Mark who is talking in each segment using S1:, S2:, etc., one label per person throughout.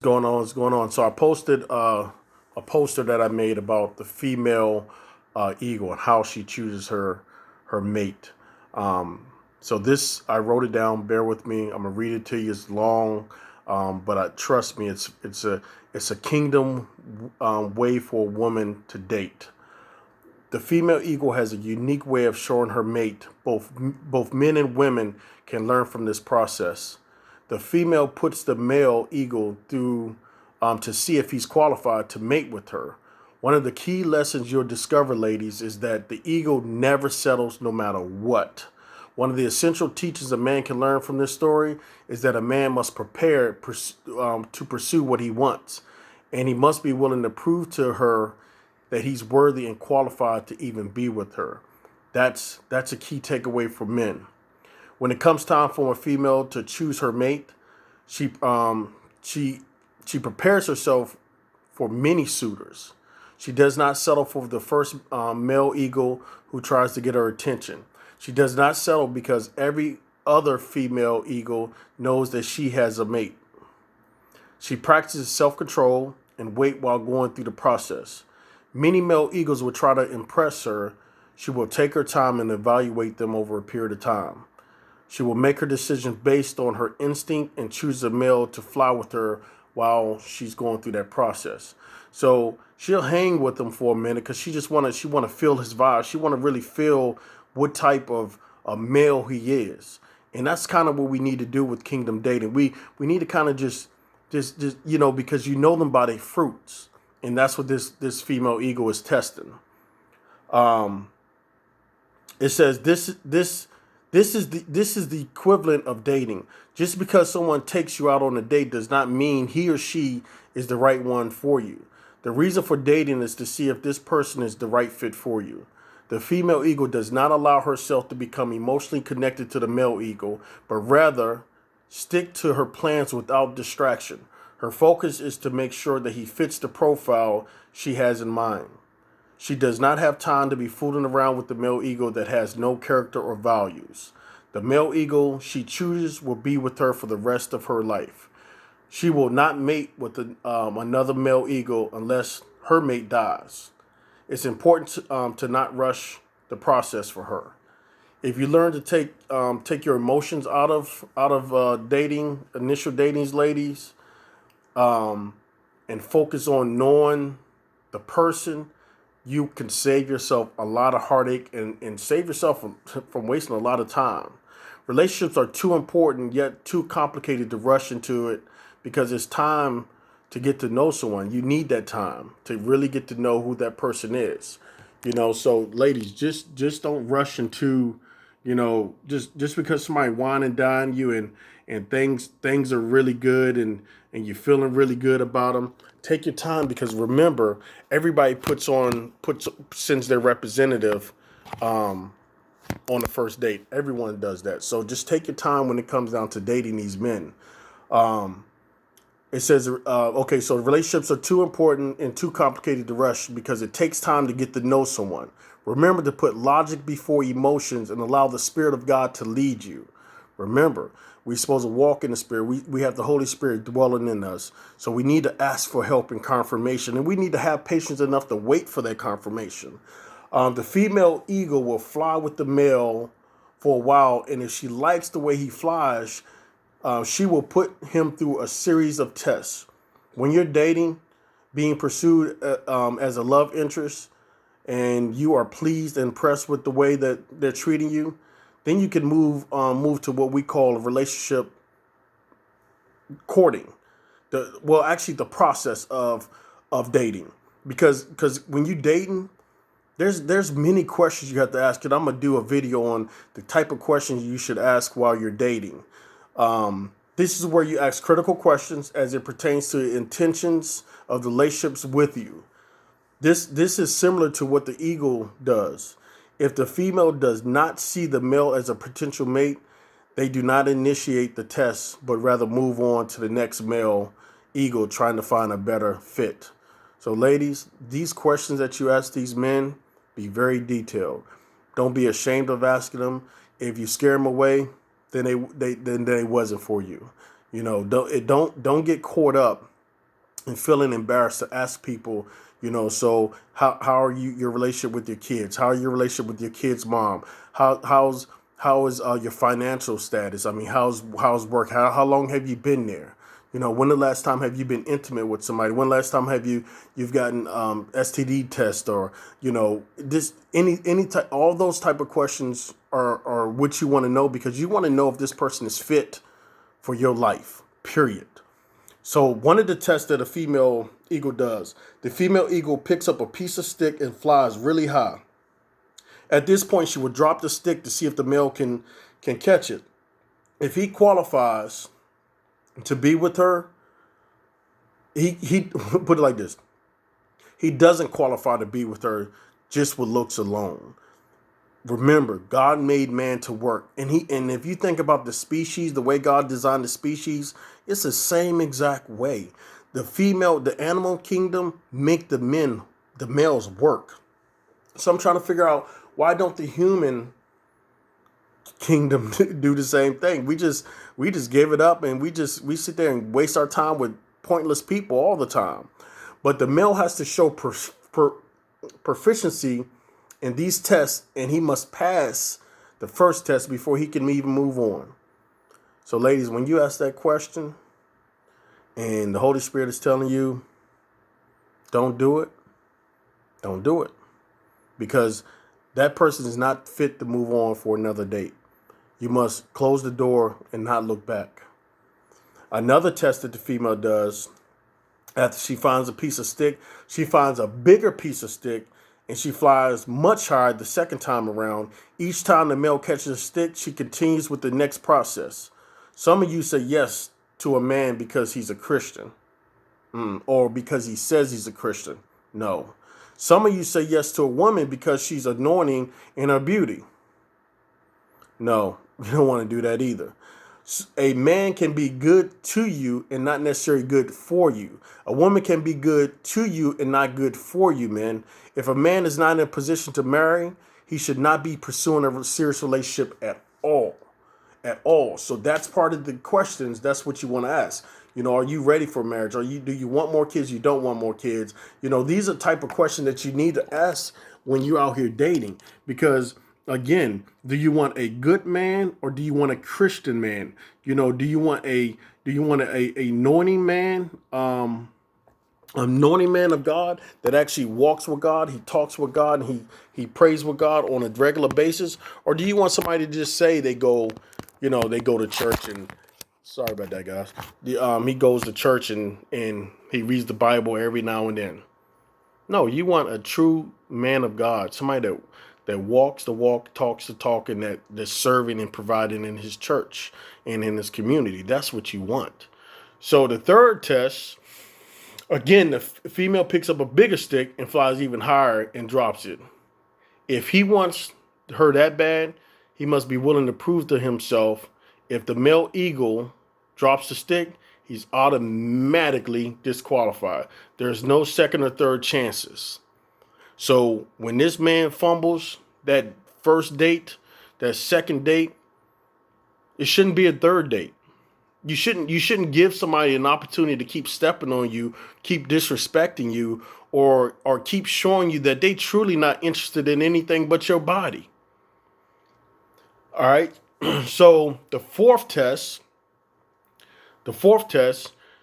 S1: Going on? What's going on? So I posted a poster that I made about the female eagle and how she chooses her mate. Um, so this I wrote it down. Bear with me. I'm gonna read it to you. It's long, but trust me, it's a kingdom way for a woman to date. The female eagle has a unique way of showing her mate. Both men and women can learn from this process. The female puts the male eagle through to see if he's qualified to mate with her. One of the key lessons you'll discover, ladies, is that the eagle never settles no matter what. One of the essential teachings a man can learn from this story is that a man must prepare to pursue what he wants, and he must be willing to prove to her that he's worthy and qualified to even be with her. That's a key takeaway for men. When it comes time for a female to choose her mate, she she she prepares herself for many suitors. She does not settle for the first male eagle who tries to get her attention. She does not settle because every other female eagle knows that she has a mate. She practices self control and wait while going through the process. Many male eagles will try to impress her. She will take her time and evaluate them over a period of time. She will make her decisions based on her instinct and choose a male to fly with her while she's going through that process. So she'll hang with him for a minute because she wanna feel his vibe. She wanna really feel what type of a male he is, and that's kind of what we need to do with kingdom dating. We need to kind of just because you know them by their fruits, and that's what this female ego is testing. Um, it says this is the equivalent of dating. Just because someone takes you out on a date does not mean he or she is the right one for you. The reason for dating is to see if this person is the right fit for you. The female ego does not allow herself to become emotionally connected to the male ego, but rather stick to her plans without distraction. Her focus is to make sure that he fits the profile she has in mind. She does not have time to be fooling around with the male ego that has no character or values. The male ego she chooses will be with her for the rest of her life. She will not mate with another male ego unless her mate dies. It's important to not rush the process for her. If you learn to take your emotions out of dating, initial datings, ladies, um, and focus on knowing the person, you can save yourself a lot of heartache and save yourself from wasting a lot of time. Relationships are too important yet too complicated to rush into it because it's time to get to know someone. You need that time to really get to know who that person is. So ladies, just don't rush into, just because somebody wine and dine you and things are really good and you're feeling really good about them. Take your time because remember, everybody puts sends their representative on the first date. Everyone does that. So just take your time when it comes down to dating these men. Um, it says, okay, so relationships are too important and too complicated to rush because it takes time to get to know someone. Remember to put logic before emotions and allow the Spirit of God to lead you. Remember, we're supposed to walk in the Spirit. We have the Holy Spirit dwelling in us. So we need to ask for help and confirmation. And we need to have patience enough to wait for that confirmation. The female eagle will fly with the male for a while. And if she likes the way he flies, she will put him through a series of tests. When you're dating, being pursued as a love interest, and you are pleased and impressed with the way that they're treating you, then you can move to what we call a relationship courting. Actually, the process of dating, because when you dating, there's many questions you have to ask. And I'm gonna do a video on the type of questions you should ask while you're dating. This is where you ask critical questions as it pertains to intentions of the relationships with you. This is similar to what the eagle does. If the female does not see the male as a potential mate, they do not initiate the test, but rather move on to the next male eagle trying to find a better fit. So, ladies, these questions that you ask these men, be very detailed. Don't be ashamed of asking them. If you scare them away, then they wasn't for you. Don't get caught up. and feeling embarrassed to ask people, so how are your relationship with your kids? How are your relationship with your kids' mom? How is your financial status? I mean, how's work? How long have you been there? When the last time have you been intimate with somebody? When the last time have you've gotten STD test, or this any type, all those type of questions are what you want to know, because you want to know if this person is fit for your life. Period. So one of the tests that a female eagle does, the female eagle picks up a piece of stick and flies really high. At this point, she will drop the stick to see if the male can catch it. If he qualifies to be with her, he put it like this: he doesn't qualify to be with her just with looks alone. Remember, God made man to work, and if you think about the species, the way God designed the species, it's the same exact way. The animal kingdom make the males work. So I'm trying to figure out, why don't the human kingdom do the same thing? We just give it up, and we sit there and waste our time with pointless people all the time. But the male has to show proficiency in these tests, and he must pass the first test before he can even move on. So ladies, when you ask that question and the Holy Spirit is telling you, don't do it, don't do it. Because that person is not fit to move on for another date. You must close the door and not look back. Another test that the female does, after she finds a piece of stick, she finds a bigger piece of stick, and she flies much higher the second time around. Each time the male catches a stick, she continues with the next process. Some of you say yes to a man because he's a Christian, or because he says he's a Christian. No. Some of you say yes to a woman because she's anointing in her beauty. No, you don't want to do that either. A man can be good to you and not necessarily good for you. A woman can be good to you and not good for you, man. If a man is not in a position to marry, he should not be pursuing a serious relationship at all. At all. So that's part of the questions. That's what you want to ask. Are you ready for marriage? Do you want more kids? You don't want more kids? These are the type of questions that you need to ask when you're out here dating. Because again, do you want a good man, or do you want a Christian man? Do you want a anointing man, anointing man of God that actually walks with God, he talks with God, and he prays with God on a regular basis? Or do you want somebody to just say they go to church, and sorry about that, guys. He goes to church and he reads the Bible every now and then? No, you want a true man of God, somebody that walks the walk, talks the talk, and that's serving and providing in his church and in his community. That's what you want. So the third test, again, the female picks up a bigger stick and flies even higher and drops it. If he wants her that bad, he must be willing to prove to himself. If the male eagle drops the stick, he's automatically disqualified. There's no second or third chances. So when this man fumbles that first date, that second date, it shouldn't be a third date. You shouldn't give somebody an opportunity to keep stepping on you, keep disrespecting you, or keep showing you that they truly not interested in anything but your body. All right. So the fourth test,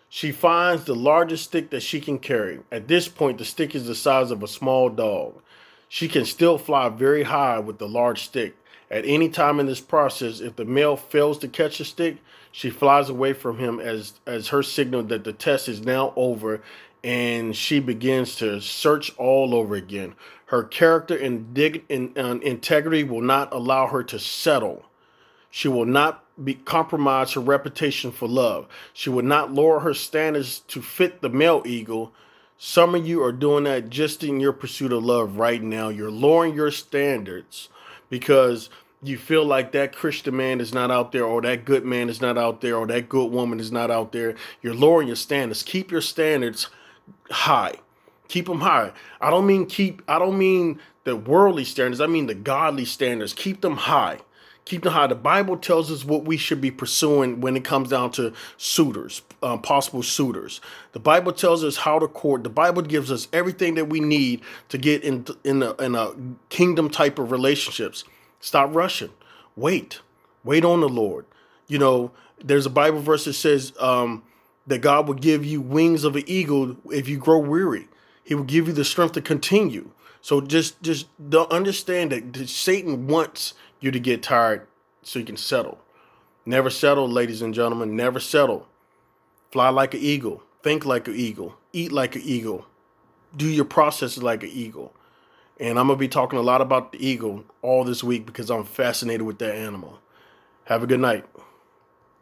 S1: she finds the largest stick that she can carry. At this point, the stick is the size of a small dog. She can still fly very high with the large stick. At any time in this process, if the male fails to catch the stick, she flies away from him as her signal that the test is now over, and she begins to search all over again. Her character and integrity will not allow her to settle. She will not compromise her reputation for love. She will not lower her standards to fit the male eagle. Some of you are doing that just in your pursuit of love right now. You're lowering your standards because you feel like that Christian man is not out there, or that good man is not out there, or that good woman is not out there. You're lowering your standards. Keep your standards high. Keep them high. I don't mean the worldly standards. I mean the godly standards. Keep them high. Keep in high. The Bible tells us what we should be pursuing when it comes down to suitors, possible suitors. The Bible tells us how to court. The Bible gives us everything that we need to get in a kingdom type of relationships. Stop rushing. Wait. Wait on the Lord. You know, there's a Bible verse that says that God will give you wings of an eagle if you grow weary. He will give you the strength to continue. So just don't understand that Satan wants you to get tired so you can settle. Never settle, ladies and gentlemen. Never settle. Fly like an eagle. Think like an eagle. Eat like an eagle. Do your processes like an eagle. And I'm going to be talking a lot about the eagle all this week because I'm fascinated with that animal. Have a good night.